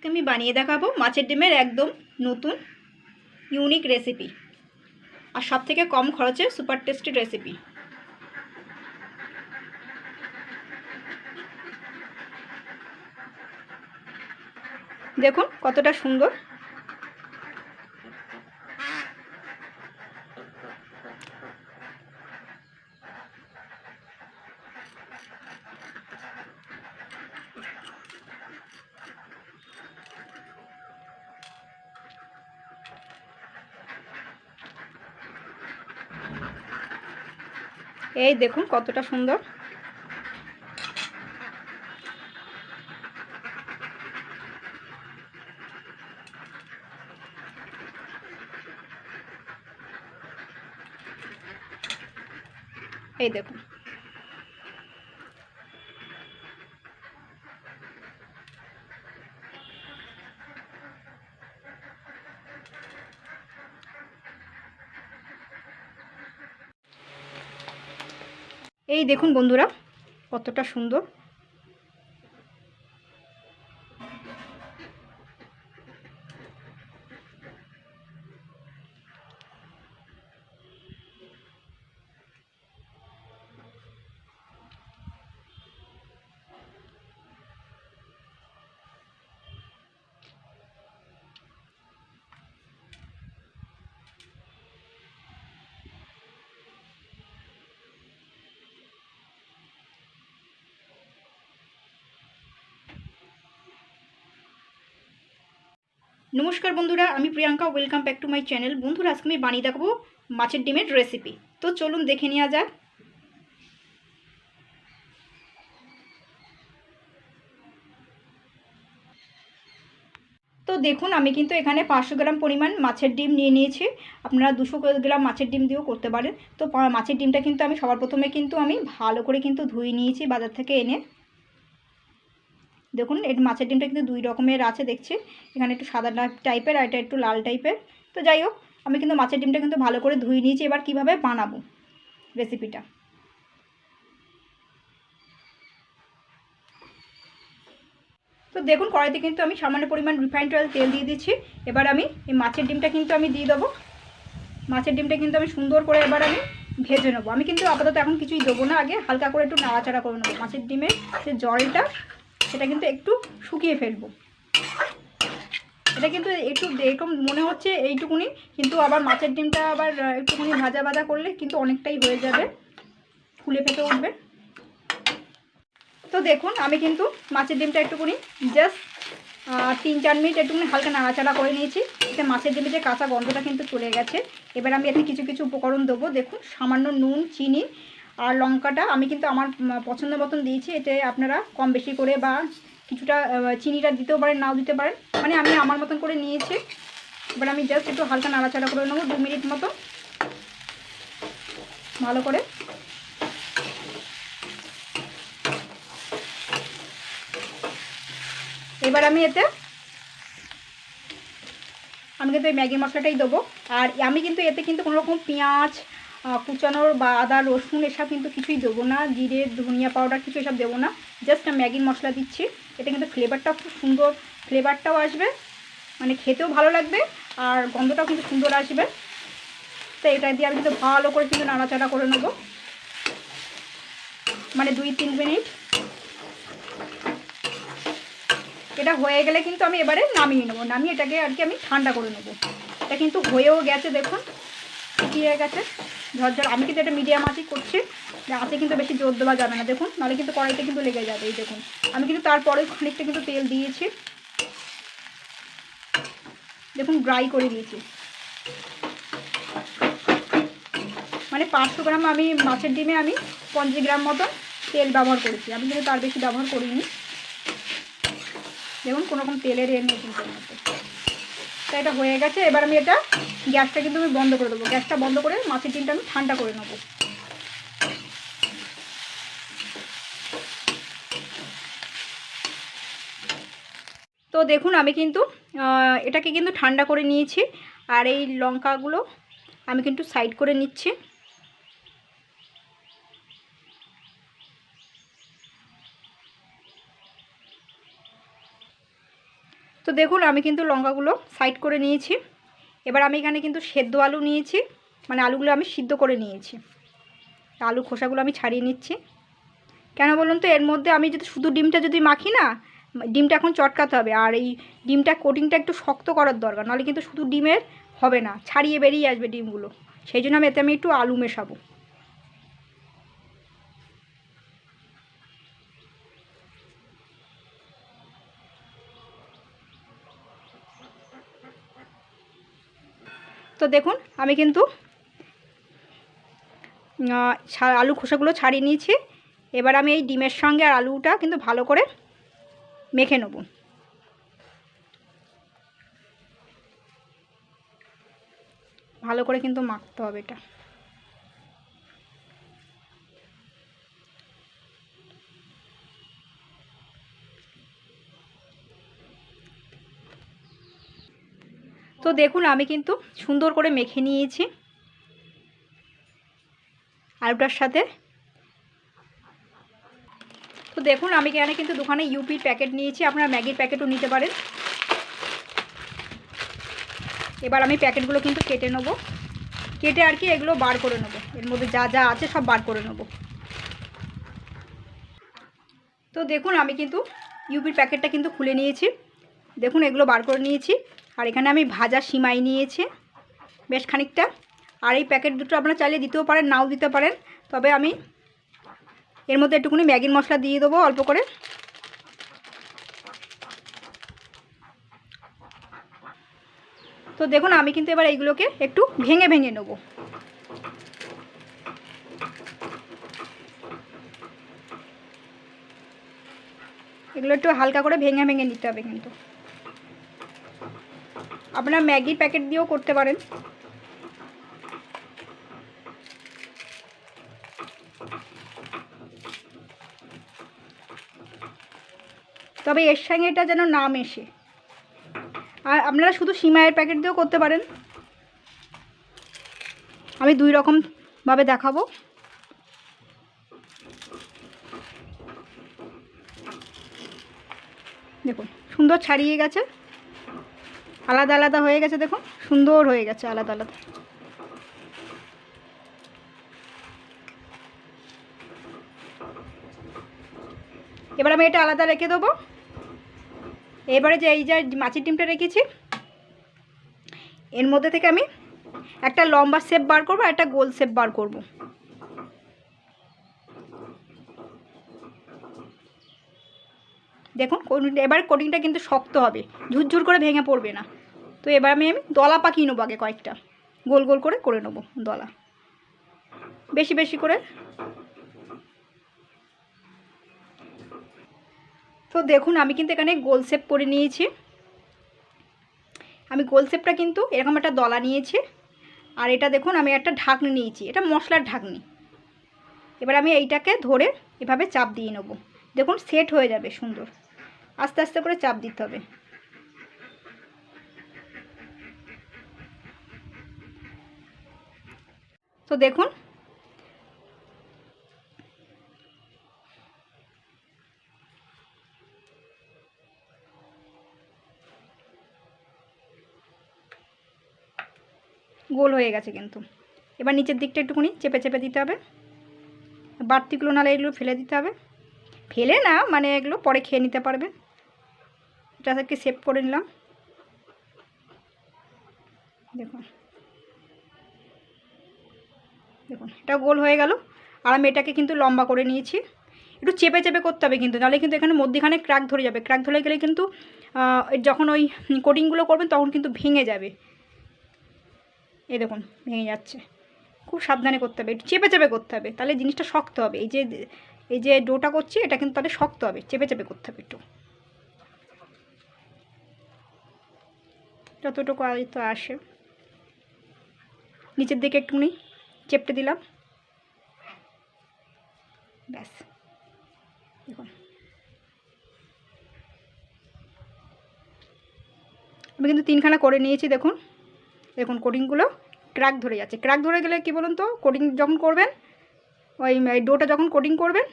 আমি বানিয়ে দেখাবো মাছের ডিমের একদম নতুন ইউনিক রেসিপি আর সবথেকে কম খরচে সুপার টেস্টি রেসিপি। দেখুন কতটা সুন্দর। এই দেখুন কতটা সুন্দর। এই দেখুন এই দেখুন বন্ধুরা কতটা সুন্দর। নমস্কার বন্ধুরা, আমি Priyanka, welcome back to my channel. বন্ধুরা আজকে আমি বানিয়ে দেখাবো মাছের ডিমের রেসিপি। তো চলুন দেখে নেওয়া যাক। তো দেখুন আমি কিন্তু এখানে 500 গ্রাম পরিমাণ মাছের ডিম নিয়ে নিয়েছি। আপনারা 200 গ্রাম মাছের ডিম দিয়েও করতে পারেন। তো মাছের ডিমটা কিন্তু আমি সবার প্রথমে কিন্তু আমি ভালো করে কিন্তু ধুয়ে নিয়েছি বাজার থেকে এনে। দেখুন এই মাছের ডিমটা কিন্তু দুই রকমের আছে দেখছি, এখানে একটু সাদা টাইপের আর এটা একটু লাল টাইপের। তো যাই হোক, আমি কিন্তু মাছের ডিমটা কিন্তু ভালো করে ধুয়ে নিয়েছি। এবার কিভাবে বানাবো রেসিপিটা, তো দেখুন কড়াইতে কিন্তু আমি সামান্য পরিমাণ রিফাইন্ড অয়েল তেল দিয়ে দিচ্ছি। এবার আমি এই মাছের ডিমটা কিন্তু আমি দিয়ে দেবো। মাছের ডিমটা কিন্তু আমি সুন্দর করে এবার আমি ভেজে নেবো। আমি কিন্তু আপাতত এখন কিছুই দেবো না, আগে হালকা করে একটু নাড়াচাড়া করে নেবো। মাছের ডিমের যে জলটা সেটা কিন্তু একটু শুকিয়ে ফেলবো। এটা কিন্তু একটু এরকম মনে হচ্ছে এইটুকুনি, কিন্তু আবার মাছের ডিমটা আবার একটুখানি ভাজা ভাজা করলে কিন্তু অনেকটাই হয়ে যাবে, ফুলে ফেটে উঠবে। তো দেখুন আমি কিন্তু মাছের ডিমটা একটুখানি জাস্ট 3-4 মিনিট একটুখানি হালকা নাড়াচাড়া করে নিয়েছি। এতে মাছের ডিমের যে কাঁচা গন্ধটা কিন্তু চলে গেছে। এবার আমি এতে কিছু কিছু উপকরণ দেবো। দেখুন সামান্য নুন, চিনি আর লঙ্কাটা আমি কিন্তু আমার পছন্দ মতন দিয়েছি। এতে আপনারা কম বেশি করে বা কিছুটা চিনিটা দিতেও পারেন, নাও দিতে পারেন, মানে আমি আমার মতন করে নিয়েছি। এবার আমি জাস্ট একটু হালকা নাড়াচাড়া করে নেবো 2 মিনিট মতো ভালো করে। এবার আমি কিন্তু এই ম্যাগি মশলাটাই দেবো। আর আমি কিন্তু এতে কিন্তু কোনো রকম পেঁয়াজ কুচানোর বা আদা রসুন এসব কিন্তু কিছুই দেবো না, জিরে ধনিয়া পাউডার কিছু এসব দেবো না। জাস্ট ম্যাগির মশলা দিচ্ছি। এতে কিন্তু ফ্লেভারটাও খুব সুন্দর, ফ্লেভারটাও আসবে, মানে খেতেও ভালো লাগবে আর গন্ধটাও কিন্তু সুন্দর আসবে। তো এটা দিয়ে আমি কিন্তু ভালো করে কিন্তু নাড়াচাড়া করে নেবো, মানে 2-3 মিনিট। এটা হয়ে গেলে কিন্তু আমি এবারে নামিয়ে নেবো। নামিয়ে এটাকে আর কি আমি ঠান্ডা করে নেবো। এটা কিন্তু হয়েও গেছে, দেখুন শুকিয়ে গেছে ঝরঝর। আমি কিন্তু এটা মিডিয়াম আঁচই করছি, আঁচে কিন্তু বেশি জোর দেওয়া যাবে না, দেখুন নাহলে কিন্তু কড়াইতে কিন্তু লেগে যাবে। এই দেখুন আমি কিন্তু তারপরে খানিকটা কিন্তু তেল দিয়েছি, দেখুন ড্রাই করে দিয়েছি। মানে 500 গ্রাম আমি মাছের ডিমে আমি 50 গ্রাম মতো তেল ব্যবহার করেছি, আমি কিন্তু তার বেশি ব্যবহার করিনি। দেখুন কোনো রকম তেলের নেই কিন্তু মধ্যে। তো এটা হয়ে গেছে। এবার আমি এটা গ্যাসটা কিন্তু আমি বন্ধ করে দেবো। গ্যাসটা বন্ধ করে মাছের ডিমটা আমি ঠান্ডা করে নেবো। তো দেখুন আমি কিন্তু এটাকে কিন্তু ঠান্ডা করে নিয়েছি। আর এই লঙ্কাগুলো আমি কিন্তু সাইড করে নিচ্ছি। তো দেখুন আমি কিন্তু লঙ্কাগুলো সাইড করে নিয়েছি। এবার আমি এখানে কিন্তু সেদ্ধ আলু নিয়েছি, মানে আলুগুলো আমি সিদ্ধ করে নিয়েছি। আলু খোসাগুলো আমি ছাড়িয়ে নিচ্ছি। কেন বলুন তো, এর মধ্যে আমি যদি শুধু ডিমটা যদি মাখি না, ডিমটা এখন চটকাতে হবে, আর এই ডিমটা কোটিংটা একটু শক্ত করার দরকার, নাহলে কিন্তু শুধু ডিমের হবে না, ছাড়িয়ে বেরিয়ে আসবে ডিমগুলো। সেই জন্য এতে আমি একটু আলু মেশাবো। তো দেখুন আমি কিন্তু আলু খোসাগুলো ছাড়িয়ে নিয়েছি। এবার আমি এই ডিমের সঙ্গে আর আলুটা কিন্তু ভালো করে মেখে নেব। ভালো করে কিন্তু মাখতে হবে এটা। তো দেখুন আমি কিন্তু সুন্দর করে মেখে নিয়েছি আলুটার সাথে। তো দেখুন আমি এখানে কিন্তু দোকানে ইউপির প্যাকেট নিয়েছি, আপনারা ম্যাগির প্যাকেটও নিতে পারেন। এবার আমি প্যাকেটগুলো কিন্তু কেটে নেব, কেটে আর কি এগুলো বার করে নেব, এর মধ্যে যা যা আছে সব বার করে নেব। তো দেখুন আমি কিন্তু ইউপির প্যাকেটটা কিন্তু খুলে নিয়েছি, দেখুন এগুলো বার করে নিয়েছি। আর এখানে আমি ভাজা সিমাই নিয়েছি বেশ খানিকটা। আর এই প্যাকেট দুটো আপনারা চাইলে দিতেও পারেন, নাও দিতে পারেন, তবে আমি এর মধ্যে একটুখানি ম্যাগির মশলা দিয়ে দেবো অল্প করে। তো দেখুন আমি কিন্তু এবার এইগুলোকে একটু ভেঙে ভেঙে নেব। এগুলো একটু হালকা করে ভেঙে ভেঙে নিতে হবে কিন্তু। আপনারা ম্যাগির প্যাকেট দিয়েও করতে পারেন। তবে এর সঙ্গে এটা যেন না মেশে। আর আপনারা শুধু সিমাইয়ের প্যাকেট দিয়েও করতে পারেন, আমি দুই রকমভাবে দেখাবো। দেখুন সুন্দর ছাড়িয়ে গেছে, আলাদা আলাদা হয়ে গেছে, দেখুন সুন্দর হয়ে গেছে আলাদা আলাদা। এবার আমি এটা আলাদা রেখে দেবো। এবারে যে এই যে মাছের ডিমটা রেখেছি, এর মধ্যে থেকে আমি একটা লম্বা শেপ বার করবো আর একটা গোল শেপ বার করব। দেখুন এবার কোটিংটা কিন্তু শক্ত হবে, ঝুরঝুর করে ভেঙে পড়বে না। তো এবার আমি দলা পাকিয়ে নেবো, আগে কয়েকটা গোল গোল করে নেবো দলা, বেশি বেশি করে। তো দেখুন আমি কিন্তু এখানে গোল শেপ করে নিয়েছি। আমি গোল শেপটা কিন্তু এরকম একটা দলা নিয়েছি, আর এটা দেখুন আমি একটা ঢাকনি নিয়েছি, এটা মশলার ঢাকনি। এবার আমি এইটাকে ধরে এভাবে চাপ দিয়ে নেব, দেখুন সেট হয়ে যাবে সুন্দর। আস্তে আস্তে করে চাপ দিতে হবে। তো দেখুন গোল হয়ে গেছে কিন্তু। এবার নিচের দিকটা একটুখানি চেপে চেপে দিতে হবে, বাড়তিগুলো নাহলে এগুলো ফেলে দিতে হবে। ফেলে না, মানে এগুলো পরে খেয়ে নিতে পারবে। এটা থেকে সেভ করে নিলাম, দেখুন দেখুন এটা গোল হয়ে গেল। আর আমি এটাকে কিন্তু লম্বা করে নিয়েছি। একটু চেপে চেপে করতে হবে কিন্তু, নাহলে কিন্তু এখানে মধ্যখানে ক্র্যাক ধরে যাবে। ক্র্যাক ধরে গেলে কিন্তু যখন ওই কোটিংগুলো করবেন তখন কিন্তু ভেঙে যাবে। এই দেখুন ভেঙে যাচ্ছে, খুব সাবধানে করতে হবে, একটু চেপে চেপে করতে হবে, তাহলে জিনিসটা শক্ত হবে। এই যে ডোটা করছি এটা কিন্তু তাহলে শক্ত হবে, চেপে চেপে করতে হবে একটু। যতটুকু আয়ত্ত আসে নিচের দিকে একটুখানি চেপটে দিলাম, ব্যাস। দেখুন আমি কিন্তু তিনখানা করে নিয়েছি। দেখুন দেখুন কোটিংগুলো ক্র্যাক ধরে যাচ্ছে। ক্র্যাক ধরে গেলে কী বলুন তো, কোটিং যখন করবেন, ওই ডোটা যখন কোটিং করবেন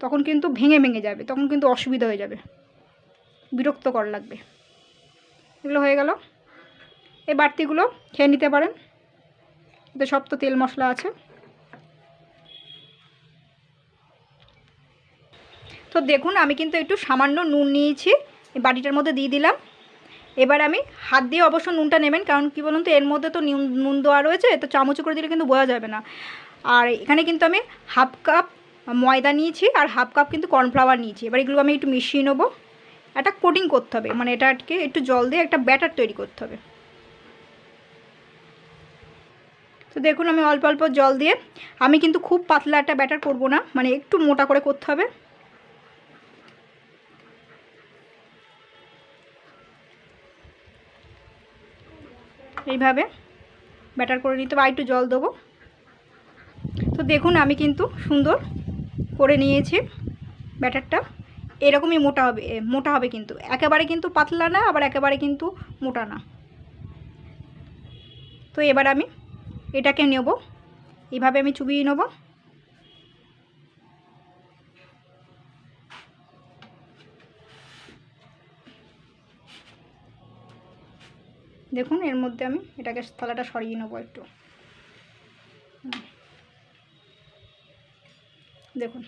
তখন কিন্তু ভেঙে ভেঙে যাবে, তখন কিন্তু অসুবিধা হয়ে যাবে, বিরক্তকর লাগবে। এগুলো হয়ে গেল। এই বাড়তিগুলো খেয়ে নিতে পারেন, এতে সব তো তেল মশলা আছে। তো দেখুন আমি কিন্তু একটু সামান্য নুন নিয়েছি, এই বাটিটার মধ্যে দিয়ে দিলাম। এবার আমি হাত দিয়ে অবশ্য নুনটা নেবেন, কারণ কি বলুন তো এর মধ্যে তো নুন দেওয়া রয়েছে, তো চামচ করে দিলে কিন্তু বোঝা যাবে না। আর এখানে কিন্তু আমি হাফ কাপ ময়দা নিয়েছি আর হাফ কাপ কিন্তু কর্নফ্লাওয়ার নিয়েছি। এবার এগুলো আমি একটু মিশিয়ে নেবো, একটা কোটিং করতে হবে, মানে এটাকে একটু জল দিয়ে একটা ব্যাটার তৈরি করতে হবে। তো দেখুন আমি অল্প অল্প জল দিয়ে, আমি কিন্তু খুব পাতলা একটা ব্যাটার করব না, মানে একটু মোটা করে করতে হবে। এইভাবে ব্যাটার করে নিতে হবে, আর একটু জল দেবো। তো দেখুন আমি কিন্তু সুন্দর করে নিয়েছি ব্যাটারটা, এরকমই মোটা হবে কিন্তু একেবারে কিন্তু পাতলা না, আবার একেবারে কিন্তু মোটা না। তো এবার আমি এটাকে নেব, এইভাবে আমি চুবিয়ে নেব। দেখুন এর মধ্যে আমি এটাকে থালাটা সরিয়ে নেবো একটু। দেখুন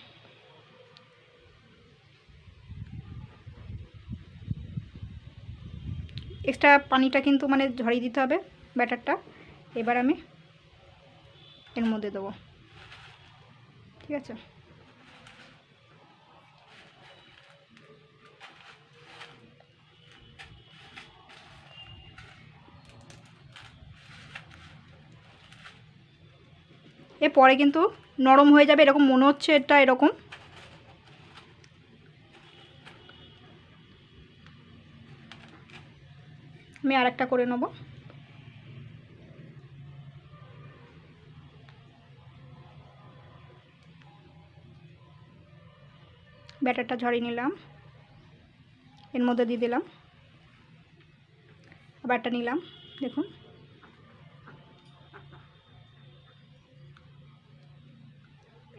এক্সট্রা পানিটা কিন্তু মানে ঝরিয়ে দিতে হবে ব্যাটারটা। এবার আমি এর মধ্যে দেবো, ঠিক আছে। এরপরে কিন্তু নরম হয়ে যাবে, এরকম মনে হচ্ছে এটা এরকম। আমি আরেকটা করে নেব। ব্যাটারটা ঝরিয়ে নিলাম, এর মধ্যে দিয়ে দিলাম, আবার একটা নিলাম। দেখুন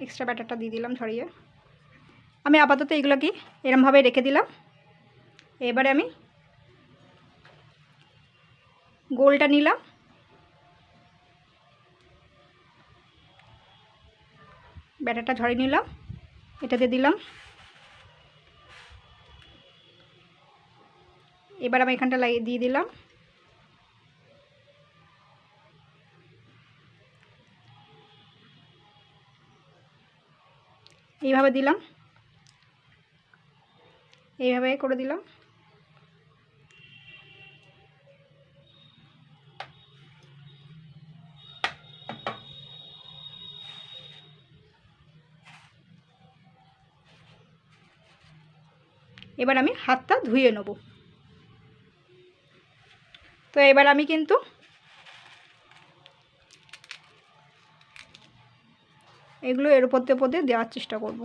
এক্সট্রা ব্যাটারটা দিয়ে দিলাম ঝরিয়ে। আমি আপাতত এগুলোকে এরমভাবে রেখে দিলাম। এবারে আমি গোলটা নিলাম, ব্যাটারটা ঝরিয়ে নিলাম, এটাতে দিলাম। এবার আমি এখানটা লাগিয়ে দিয়ে দিলাম। এইভাবে দিলাম, এইভাবে করে দিলাম। এবার আমি হাতটা ধুয়ে নেব। তো এবার আমি কিন্তু এগুলো এর উপর দিয়ে দেওয়ার চেষ্টা করব।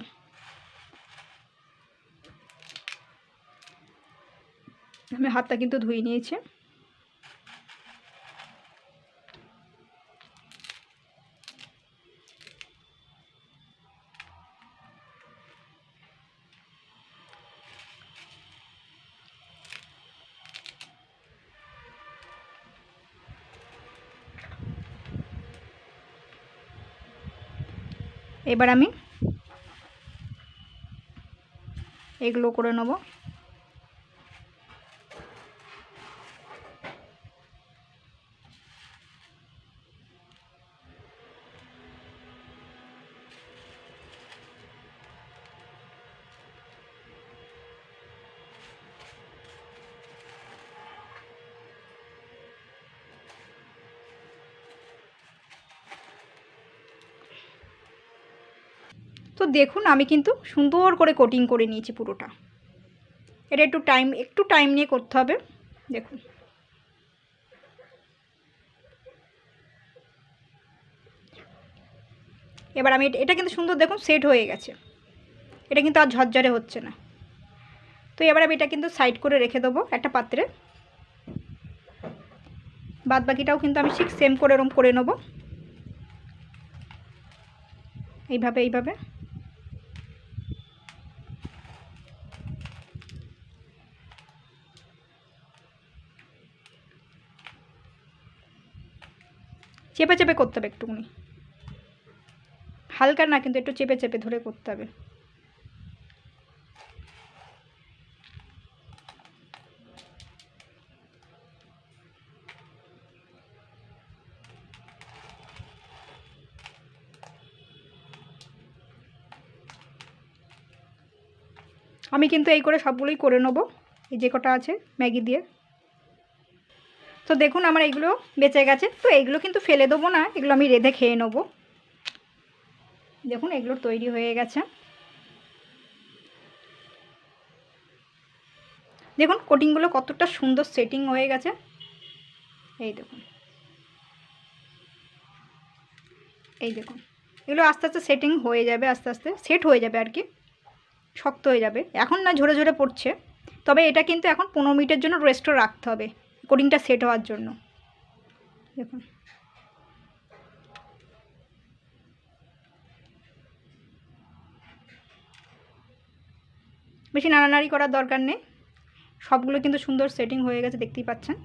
আমি হাতটা কিন্তু ধুয়ে নিয়েছি। এবার আমি এগুলো করে নেব। তো দেখুন আমি কিন্তু সুন্দর করে কোটিং করে নিয়েছি পুরোটা। এটা একটু টাইম নিয়ে করতে হবে। দেখুন এবার আমি এটা কিন্তু সুন্দর দেখুন সেট হয়ে গেছে, এটা কিন্তু আর ঝরঝরে হচ্ছে না। তো এবার আমি এটা কিন্তু সাইড করে রেখে দেবো একটা পাত্রে। বাদ বাকিটাও কিন্তু আমি ঠিক সেম করে এরকম করে নেব, এইভাবে। চেপে চেপে করতে হবে, একটুখানি হালকা না, কিন্তু একটু চেপে চেপে ধরে করতে হবে। আমি কিন্তু এই করে সবগুলোই করে নেব, এই যে কটা আছে ম্যাগি দিয়ে। তো দেখুন আমার এইগুলো বেঁচে গেছে, তো এইগুলো কিন্তু ফেলে দেবো না, এগুলো আমি রেঁধে খেয়ে নেব। দেখুন এগুলো তৈরি হয়ে গেছে। দেখুন কোটিংগুলো কতটা সুন্দর সেটিং হয়ে গেছে, এই দেখুন, এই দেখুন এগুলো আস্তে আস্তে সেটিং হয়ে যাবে, আস্তে আস্তে সেট হয়ে যাবে আর কি, শক্ত হয়ে যাবে। এখন না ঝরে ঝরে পড়ছে, তবে এটা কিন্তু এখন 15 মিনিটের জন্য রেস্টে রাখতে হবে কোটিংটা সেট হওয়ার জন্য। দেখুন বেশি নাড়ানাড়ি করার দরকার নেই, সবগুলো কিন্তু সুন্দর সেটিং হয়ে গেছে, দেখতেই পাচ্ছেন।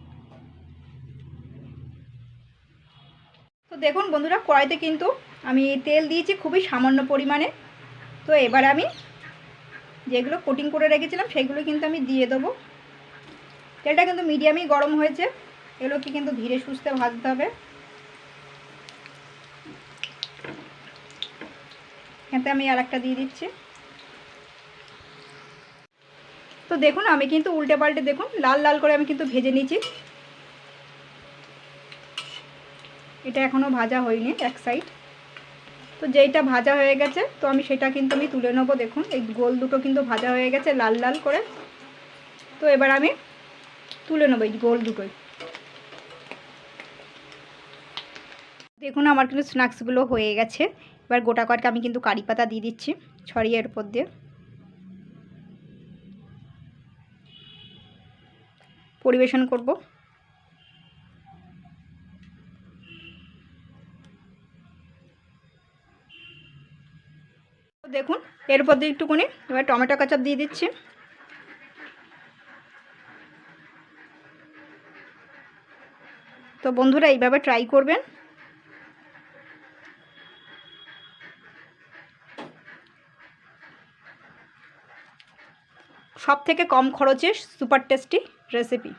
তো দেখুন বন্ধুরা কড়াইতে কিন্তু আমি তেল দিয়েছি খুবই সামান্য পরিমাণে। তো এবার আমি যেগুলো কোটিং করে রেখেছিলাম সেগুলো কিন্তু আমি দিয়ে দেবো। তেলটা কিন্তু মিডিয়ামই গরম হয়েছে, এগুলোকে কিন্তু ধীরে সুস্থে ভাজতে হবে। এতে আমি আর একটা দিয়ে দিচ্ছি। তো দেখুন আমি কিন্তু উল্টে পাল্টে দেখুন লাল লাল করে আমি কিন্তু ভেজে নিয়েছি। এটা এখনও ভাজা হয়নি এক সাইড। তো যেইটা ভাজা হয়ে গেছে তো আমি সেটা কিন্তু আমি তুলে নেবো। দেখুন এই গোল দুটো কিন্তু ভাজা হয়ে গেছে লাল লাল করে। তো এবার আমি তুলে নেবো এই গোল দুটোই। দেখুন আমার কিন্তু স্ন্যাক্সগুলো হয়ে গেছে। এবার গোটা কয়েকটা আমি কিন্তু কারি পাতা দিয়ে দিচ্ছি ছড়িয়ে এর উপর দিয়ে। পরিবেশন করব। দেখুন এর উপর দিয়ে একটুখানি এবার টমেটো কেচাপ দিয়ে দিচ্ছি। তো বন্ধুরা এইভাবে ট্রাই করবেন। সব থেকে কম খরচে সুপার টেস্টি রেসিপি।